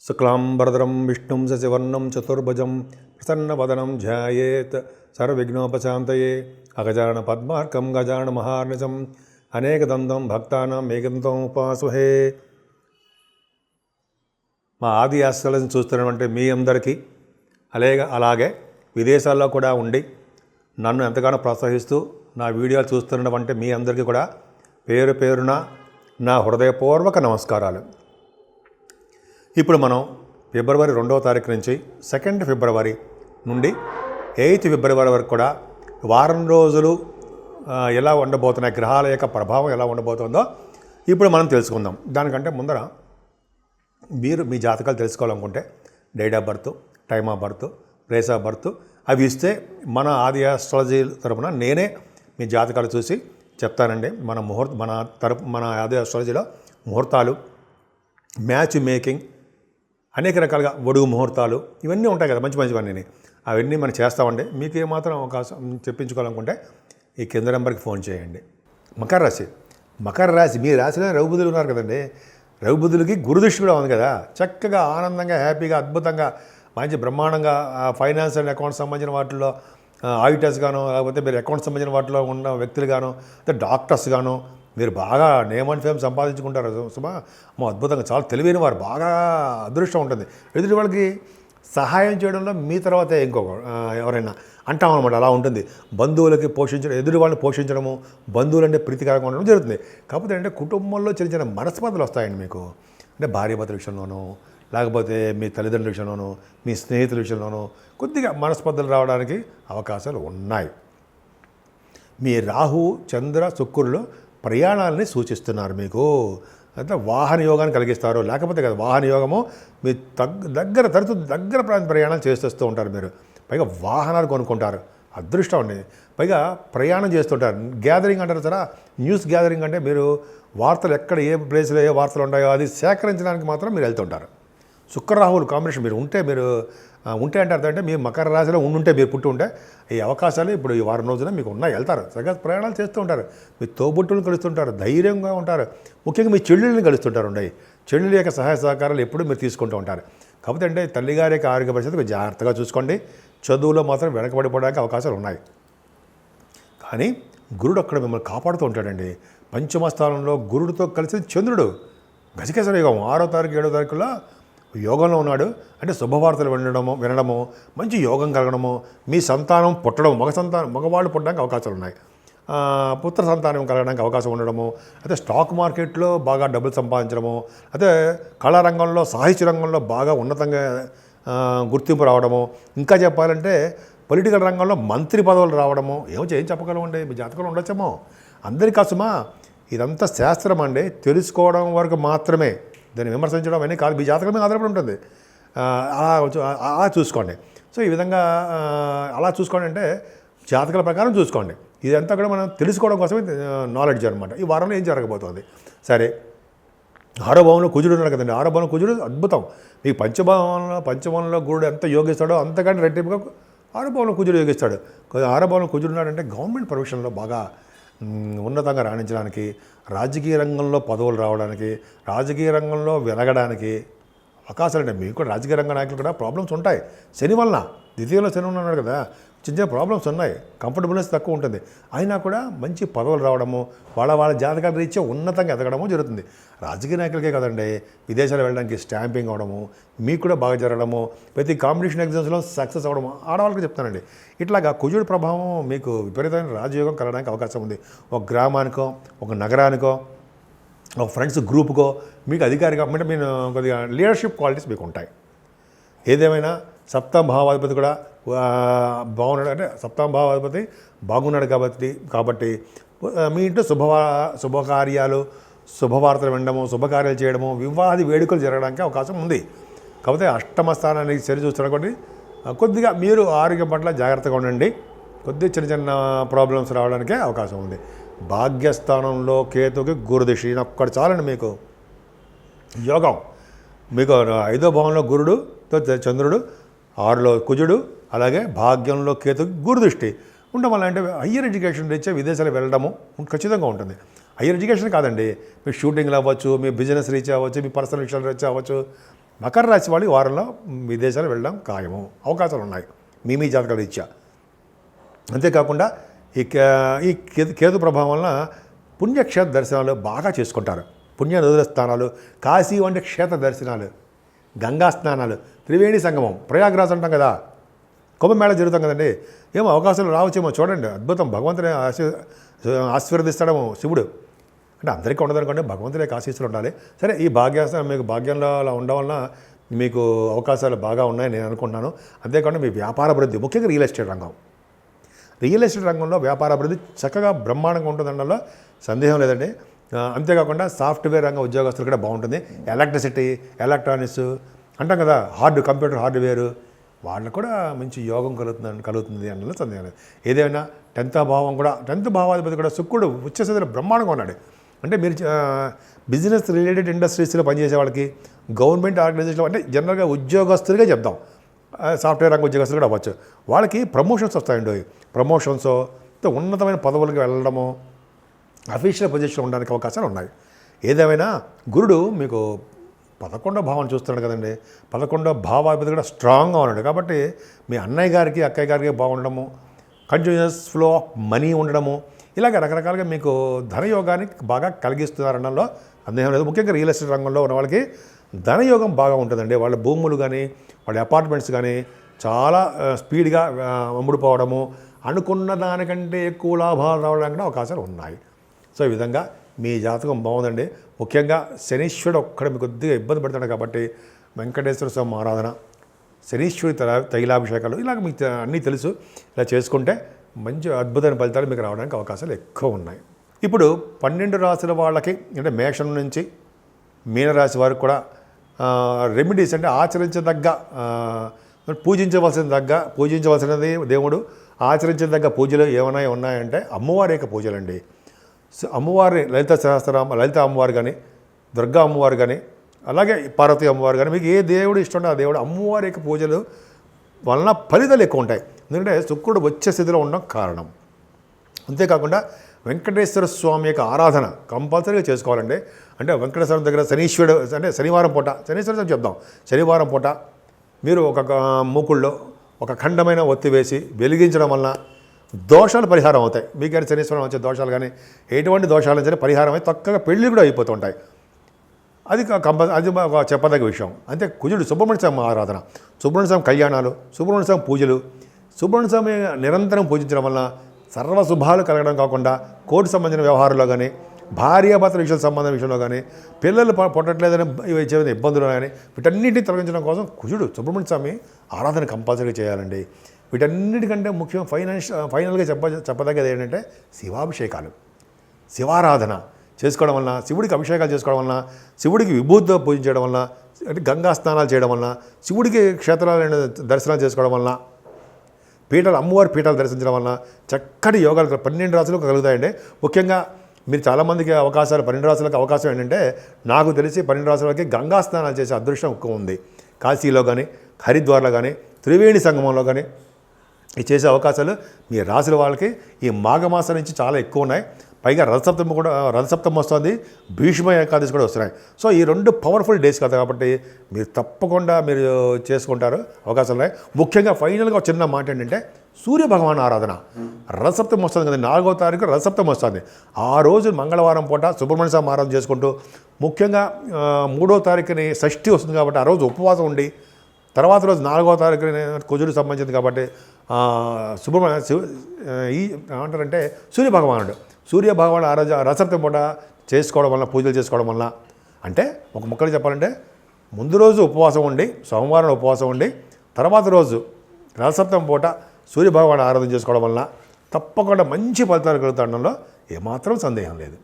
శుక్లాంబరధరం విష్ణుం శశివర్ణం చతుర్భుజం ప్రసన్నవదనం ధ్యాయేత్ సర్వవిఘ్నోపశాంతయే అగజానన పద్మార్కం గజానన మహార్నిశం అనేకదంతం భక్తానాం ఏకదంతం ఉపాసుహే. మా ఆది ఆశ్రయాలను చూస్తున్నటువంటి మీ అందరికీ అలాగే విదేశాల్లో కూడా ఉండి నన్ను ఎంతగానో ప్రోత్సహిస్తూ నా వీడియోలు చూస్తున్నటువంటి మీ అందరికీ కూడా పేరు పేరున నా హృదయపూర్వక నమస్కారాలు. ఇప్పుడు మనం ఫిబ్రవరి 2వ తారీఖు నుంచి 2 ఫిబ్రవరి నుండి 8 ఫిబ్రవరి వరకు కూడా వారం రోజులు ఎలా ఉండబోతున్నాయి, గ్రహాల యొక్క ప్రభావం ఎలా ఉండబోతుందో ఇప్పుడు మనం తెలుసుకుందాం. దానికంటే ముందర మీరు మీ జాతకాలు తెలుసుకోవాలనుకుంటే date of birth, time of birth, place of birth అవి ఇస్తే మన ఆది ఆస్ట్రాలజీ తరపున నేనే మీ జాతకాలు చూసి చెప్తానండి. మన ఆది ఆస్ట్రాలజీలో ముహూర్తాలు, మ్యాచ్ మేకింగ్, అనేక రకాలుగా ఒడుగు ముహూర్తాలు ఇవన్నీ ఉంటాయి కదా, మంచి మంచివన్నీ అవన్నీ మనం చేస్తామండి. మీకు ఏమాత్రం అవకాశం చెప్పించుకోవాలనుకుంటే ఈ కింద నెంబర్కి ఫోన్ చేయండి. మకర రాశి మీ రాశిలో రవిబుధులు ఉన్నారు కదండి. రవిబుధులకి గురుదృష్టి కూడా ఉంది కదా. చక్కగా ఆనందంగా హ్యాపీగా అద్భుతంగా మంచి బ్రహ్మాండంగా ఫైనాన్స్ అండ్ అకౌంట్స్ సంబంధించిన వాటిల్లో ఆడిటర్స్ గాను, లేకపోతే మీరు అకౌంట్స్ సంబంధించిన వాటిలో ఉన్న వ్యక్తులు గాను, అంటే డాక్టర్స్ గాను మీరు బాగా నేమ్ అండ్ ఫేమ్ సంపాదించుకుంటారు. అద్భుతంగా చాలా తెలివైన వారు, బాగా అదృష్టం ఉంటుంది. ఎదుటి వాళ్ళకి సహాయం చేయడంలో మీ తర్వాతే ఎవరైనా అంటాం అనమాట. అలా ఉంటుంది. బంధువులకి పోషించడం, ఎదుటి వాళ్ళని పోషించడము, బంధువులంటే ప్రీతికరంగా ఉండడం జరుగుతుంది. కాకపోతే అంటే కుటుంబంలో చిన్న చిన్న మనస్పర్ధలు వస్తాయండి మీకు. అంటే భార్యాభర్తల విషయంలోనూ, లేకపోతే మీ తల్లిదండ్రుల విషయంలోనూ, మీ స్నేహితుల విషయంలోనూ కొద్దిగా మనస్పర్ధలు రావడానికి అవకాశాలు ఉన్నాయి. మీ రాహు, చంద్ర, శుక్రులు ప్రయాణాలని సూచిస్తున్నారు మీకు. అంటే వాహన యోగాన్ని కలిగిస్తారు. లేకపోతే కదా వాహన యోగము మీ తరచు దగ్గర ప్రాంత ప్రయాణాలు చేస్తూ ఉంటారు మీరు. పైగా వాహనాలు కొనుక్కుంటారు. అదృష్టం అండి. పైగా ప్రయాణం చేస్తుంటారు. గ్యాదరింగ్ అంటారు సరే, న్యూస్ గ్యాదరింగ్ అంటే మీరు వార్తలు ఎక్కడ ఏ ప్లేస్లో ఏ వార్తలు ఉంటాయో అది సేకరించడానికి మాత్రం మీరు వెళ్తుంటారు. శుక్రరాహువులు కాంబినేషన్ మీరు ఉంటే అంటే అర్థం అంటే మీరు మకర రాశిలో ఉండుంటే, మీరు పుట్టి ఉంటే ఈ అవకాశాలు ఇప్పుడు ఈ వారం రోజున మీకు ఉన్నాయి. వెళ్తారు, సరిగ్గా ప్రయాణాలు చేస్తూ ఉంటారు. మీ తోబుట్టులను కలుస్తుంటారు, ధైర్యంగా ఉంటారు. ముఖ్యంగా మీ చెల్లెళ్ళని కలుస్తుంటారు. చెల్లెల యొక్క సహాయ సహకారాలు ఎప్పుడు మీరు తీసుకుంటూ ఉంటారు. కాకపోతే అంటే తల్లిగారి యొక్క ఆరోగ్య పరిస్థితి మీరు జాగ్రత్తగా చూసుకోండి. చదువులో మాత్రం వెనకబడిపోవడానికి అవకాశాలు ఉన్నాయి. కానీ గురుడు అక్కడ మిమ్మల్ని కాపాడుతూ ఉంటాడండి. పంచమ స్థానంలో గురుడితో కలిసి చంద్రుడు గజకేసరి యోగం 6వ తారీఖు 7వ తారీఖులో యోగంలో ఉన్నాడు. అంటే శుభవార్తలు వినడము, మంచి యోగం కలగడము, మీ సంతానం పుట్టడం, మగవాళ్ళు పుట్టడానికి అవకాశాలు ఉన్నాయి. పుత్ర సంతానం కలగడానికి అవకాశం ఉండడము, అయితే స్టాక్ మార్కెట్లో బాగా డబ్బులు సంపాదించడము, అయితే కళారంగంలో, సాహిత్య రంగంలో బాగా ఉన్నతంగా గుర్తింపు రావడము, ఇంకా చెప్పాలంటే పొలిటికల్ రంగంలో మంత్రి పదవులు రావడము. ఏం చెప్పగలమండి, మీ జాతకంలో ఉండొచ్చేమో. అందరి కోసమా ఇదంతా శాస్త్రం అండి. తెలుసుకోవడం వరకు మాత్రమే, దాన్ని విమర్శించడం అన్నీ కాదు. మీ జాతకం మీద ఆధారపడి ఉంటుంది. అలా చూసుకోండి. సో ఈ విధంగా అలా చూసుకోండి అంటే జాతకాల ప్రకారం చూసుకోండి. ఇదంతా కూడా మనం తెలుసుకోవడం కోసమే నాలెడ్జ్ అనమాట. ఈ వారంలో ఏం జరగబోతోంది. సరే, 6వ భావంలో కుజుడు ఉన్నారు కదండి. 6వ భావంలో కుజుడు అద్భుతం. మీకు పంచభావంలో గురుడు ఎంత యోగిస్తాడో అంతకంటే రెట్టింపుగా 6వ భావంలో కుజుడు యోగిస్తాడు. 6వ భావంలో కుజుడు ఉన్నాడంటే గవర్నమెంట్ ప్రొఫెషన్లో బాగా ఉన్నతంగా రాణించడానికి, రాజకీయ రంగంలో పదవులు రావడానికి, రాజకీయ రంగంలో వెలగడానికి అవకాశాలు ఉంటాయి. మీకు కూడా రాజకీయ రంగ నాయకులు కూడా ప్రాబ్లమ్స్ ఉంటాయి. శని వలన, ద్వితీయంలో శని ఉన్నాడు కదా, చిన్న ప్రాబ్లమ్స్ ఉన్నాయి. కంఫర్టబుల్నెస్ తక్కువ ఉంటుంది. అయినా కూడా మంచి పదవులు రావడము, వాళ్ళ జాతకాల రీత్యా ఉన్నతంగా ఎదగడము జరుగుతుంది. రాజకీయ నాయకులకే కదండి, విదేశాలు వెళ్ళడానికి స్టాంపింగ్ అవడము, మీకు కూడా బాగా జరగడము, ప్రతి కాంపిటీషన్ ఎగ్జామ్స్లో సక్సెస్ అవ్వడము ఆడవాళ్ళకి చెప్తానండి. ఇట్లాగా కుజుడి ప్రభావం మీకు విపరీతమైన రాజయోగం కలగడానికి అవకాశం ఉంది. ఒక గ్రామానికో, ఒక నగరానికో, ఒక ఫ్రెండ్స్ గ్రూప్కో మీకు అధికారిగా అంటే మీరు కొద్దిగా లీడర్షిప్ క్వాలిటీస్ మీకు ఉంటాయి. ఏదేమైనా సప్తమ భావాధిపతి కూడా బాగున్నాడు. అంటే సప్తమ భావాధిపతి బాగున్నాడు కాబట్టి మీ ఇంట్లో శుభకార్యాలు, శుభవార్తలు వినడము, శుభకార్యాలు చేయడము, వివాహాది వేడుకలు జరగడానికి అవకాశం ఉంది. కాకపోతే అష్టమ స్థానానికి సరి చూస్తున్నటువంటి కొద్దిగా మీరు ఆరోగ్యం పట్ల జాగ్రత్తగా ఉండండి. కొద్దిగా చిన్న చిన్న ప్రాబ్లమ్స్ రావడానికే అవకాశం ఉంది. భాగ్యస్థానంలో కేతుకి గురుదృష్టి ఒక్కటి చాలండి మీకు యోగం. మీకు 5వ భావంలో గురుడుతో చంద్రుడు, 6లో కుజుడు, అలాగే భాగ్యంలో కేతుకి గురుదృష్టి ఉండడం వల్ల అంటే హయ్యర్ ఎడ్యుకేషన్ రీత్యా విదేశాలకు వెళ్ళడము ఖచ్చితంగా ఉంటుంది. హయ్యర్ ఎడ్యుకేషన్ కాదండి, మీ షూటింగ్లు అవ్వచ్చు, మీ బిజినెస్ రీచ్ అవ్వచ్చు, మీ పర్సనల్ విషయాలు రీచ్ అవ్వచ్చు, మకర రాశి వాళ్ళు ఈ వారంలో విదేశాలు వెళ్ళడం ఖాయము, అవకాశాలు ఉన్నాయి మీ జాతకాల రీత్యా. అంతేకాకుండా ఈ కేతు ప్రభావం వలన పుణ్యక్షేత్ర దర్శనాలు బాగా చేసుకుంటారు. పుణ్య నదుల స్థానాలు, కాశీ వంటి క్షేత్ర దర్శనాలు, గంగా స్నానాలు, త్రివేణి సంగమం, ప్రయాగ్రాజ్ అంటాం కదా, కుంభమేళ జరుగుతాం కదండి. ఏమో అవకాశాలు రావచ్చేమో, చూడండి అద్భుతం. భగవంతుని ఆశీర్వదిస్తాడేమో శివుడు. అంటే అందరికీ ఉండదనుకోండి, భగవంతుడే ఆశీస్సులు ఉండాలి. సరే, ఈ మీకు భాగ్యంలో అలా ఉండడం వలన మీకు అవకాశాలు బాగా ఉన్నాయని నేను అనుకుంటున్నాను. అంతేకాకుండా మీ వ్యాపార అభివృద్ధి, ముఖ్యంగా రియల్ ఎస్టేట్ రంగంలో వ్యాపార అభివృద్ధి చక్కగా బ్రహ్మాండంగా ఉంటుందనడంలో సందేహం లేదండి. అంతేకాకుండా సాఫ్ట్వేర్ రంగం ఉద్యోగస్తులు కూడా బాగుంటుంది. ఎలక్ట్రిసిటీ, ఎలక్ట్రానిక్స్ అంటాం కదా, కంప్యూటర్ హార్డ్వేర్, వాళ్ళకు కూడా మంచి యోగం కలుగుతుంది అందులో సందేహం లేదు. ఏదైనా 10th భావాధిపతి కూడా శుక్రుడు ఉచ్చస్థితిలో బ్రహ్మాండంగా ఉన్నాడు. అంటే మీరు బిజినెస్ రిలేటెడ్ ఇండస్ట్రీస్లో పనిచేసే వాళ్ళకి, గవర్నమెంట్ ఆర్గనైజేషన్లో, అంటే జనరల్గా ఉద్యోగస్తులుగా చెప్దాం, సాఫ్ట్వేర్ రంగ ఉద్యోగస్తులు కూడా అవ్వచ్చు, వాళ్ళకి ప్రమోషన్స్ వస్తాయండి. ప్రమోషన్స్, ఉన్నతమైన పదవులకు వెళ్ళడము, అఫీషియల్ పొజిషన్లో ఉండడానికి అవకాశాలు ఉన్నాయి. ఏదేమైనా గురుడు మీకు 11వ భావం చూస్తున్నాడు కదండి. 11వ భావాధిపతి కూడా స్ట్రాంగ్గా ఉన్నాడు. కాబట్టి మీ అన్నయ్య గారికి, అక్కయ్య గారికి బాగుండడము, కంటిన్యూస్ ఫ్లో ఆఫ్ మనీ ఉండడము, ఇలాగ రకరకాలుగా మీకు ధనయోగాన్ని బాగా కలిగిస్తున్నారనడంలో సందేహం లేదు. ముఖ్యంగా రియల్ ఎస్టేట్ రంగంలో ఉన్న వాళ్ళకి ధనయోగం బాగా ఉంటుందండి. వాళ్ళ భూములు కానీ, వాళ్ళ అపార్ట్మెంట్స్ కానీ చాలా స్పీడ్గా అమ్ముడుపోవడము, అనుకున్న దానికంటే ఎక్కువ లాభాలు రావడానికి కూడా అవకాశాలు ఉన్నాయి. సో ఈ విధంగా మీ జాతకం బాగుందండి. ముఖ్యంగా శనీశ్వరుడు ఒక్కడ మీకు కొద్దిగా ఇబ్బంది పడుతున్నాడు కాబట్టి వెంకటేశ్వర స్వామి ఆరాధన, శనీశ్వరి తైలాభిషేకాలు, ఇలాగ మీకు అన్నీ తెలుసు. ఇలా చేసుకుంటే మంచి అద్భుతమైన ఫలితాలు మీకు రావడానికి అవకాశాలు ఎక్కువ ఉన్నాయి. ఇప్పుడు 12 రాశుల వాళ్ళకి, అంటే మేషం నుంచి మీనరాశి వారికి కూడా రెమెడీస్, అంటే ఆచరించదగ్గ, పూజించవలసినది దేవుడు, ఆచరించదగ్గ పూజలు ఏమైనా ఉన్నాయంటే అమ్మవారి యొక్క పూజలండి. అమ్మవారి లలిత అమ్మవారు కానీ, దుర్గా అమ్మవారు కానీ, అలాగే పార్వతీ అమ్మవారు కానీ, మీకు ఏ దేవుడు ఇష్టం ఆ దేవుడు అమ్మవారి యొక్క పూజలు వలన ఫలితాలు ఎక్కువ ఉంటాయి. ఎందుకంటే శుక్రుడు వచ్చే స్థితిలో ఉండడం కారణం. అంతేకాకుండా వెంకటేశ్వర స్వామి యొక్క ఆరాధన కంపల్సరీగా చేసుకోవాలండి. అంటే వెంకటేశ్వర దగ్గర శనీశ్వరుడు, అంటే శనివారం పూట, శనీశ్వరం చెప్దాం, శనివారం పూట మీరు ఒక మూకుల్లో ఒక ఖండమైన ఒత్తి వేసి వెలిగించడం వలన దోషాలు పరిహారం అవుతాయి. మీకైనా శనీశ్వరం వచ్చే దోషాలు కానీ, ఎటువంటి దోషాలు నుంచి పరిహారం అయి చక్కగా పెళ్ళి కూడా అయిపోతుంటాయి. అది చెప్పదగ్గ విషయం. అంతే కుజుడు సుబ్రహ్మణ్య స్వామి ఆరాధన, సుబ్రహ్మణ్య స్వామి కళ్యాణాలు, సుబ్రహ్మణ్య స్వామి పూజలు, సుబ్రహ్మణ్య స్వామి నిరంతరం పూజించడం వలన సర్వశుభాలు కలగడం కాకుండా కోర్టు సంబంధించిన వ్యవహారంలో కానీ, భార్యాభర్తల సంబంధం విషయంలో కానీ, పిల్లలు పుట్టట్లేదని వచ్చే ఇబ్బందులు కానీ, వీటన్నిటిని తొలగించడం కోసం కుజుడు సుబ్రహ్మణ్య స్వామి ఆరాధన కంపల్సరీగా చేయాలండి. వీటన్నిటికంటే ముఖ్యం ఫైనల్గా చెప్పదగ్గది ఏంటంటే శివాభిషేకాలు, శివారాధన చేసుకోవడం వలన, శివుడికి అభిషేకాలు చేసుకోవడం వలన, శివుడికి విభూతితో పూజించడం వలన, అంటే గంగా స్నానాలు చేయడం వలన, శివుడికి క్షేత్రాలను దర్శనాలు చేసుకోవడం వలన, అమ్మవారి పీఠాలు దర్శించడం వలన చక్కటి యోగాలు 12 రాశులకు కలుగుతాయండి. ముఖ్యంగా మీరు చాలామందికి 12 రాశులకు అవకాశం ఏంటంటే, నాకు తెలిసి 12 రాశులకి గంగా స్నానాలు చేసే అదృష్టం ఎక్కువ ఉంది. కాశీలో కానీ, హరిద్వార్లో కానీ, త్రివేణి సంగమంలో కానీ ఇది చేసే అవకాశాలు మీ రాశుల వాళ్ళకి ఈ మాఘమాసం నుంచి చాలా ఎక్కువ ఉన్నాయి. పైగా రథసప్తమి వస్తుంది, భీష్మ ఏకాదశి కూడా వస్తున్నాయి. సో ఈ 2 పవర్ఫుల్ డేస్ కదా, కాబట్టి మీరు తప్పకుండా మీరు చేసుకుంటారు, అవకాశాలు ఉన్నాయి. ముఖ్యంగా ఫైనల్గా ఒక చిన్న మాట ఏంటంటే, సూర్యభగవాన్ ఆరాధన. రథసప్తమి వస్తుంది కదా, 4వ తారీఖు రథసప్తమి వస్తుంది. ఆ రోజు మంగళవారం పూట సుబ్రహ్మణ్య స్వామి ఆరాధన చేసుకుంటూ, ముఖ్యంగా 3వ తారీఖుని షష్ఠి వస్తుంది కాబట్టి ఆ రోజు ఉపవాసం ఉండి, తర్వాత రోజు 4వ తారీఖుని కుజుడు సంబంధించింది కాబట్టి ఏమంటారంటే సూర్యభగవానుడు రథసప్తమి పూట చేసుకోవడం వల్ల, పూజలు చేసుకోవడం వల్ల, అంటే ఒక ముక్కలు చెప్పాలంటే ముందు రోజు ఉపవాసం ఉండి, సోమవారం ఉపవాసం ఉండి, తర్వాత రోజు రథసప్తమి పూట సూర్యభగవాను ఆరాధన చేసుకోవడం వల్ల తప్పకుండా మంచి ఫలితాలు కలుగుతుండడంలో ఏమాత్రం సందేహం లేదు.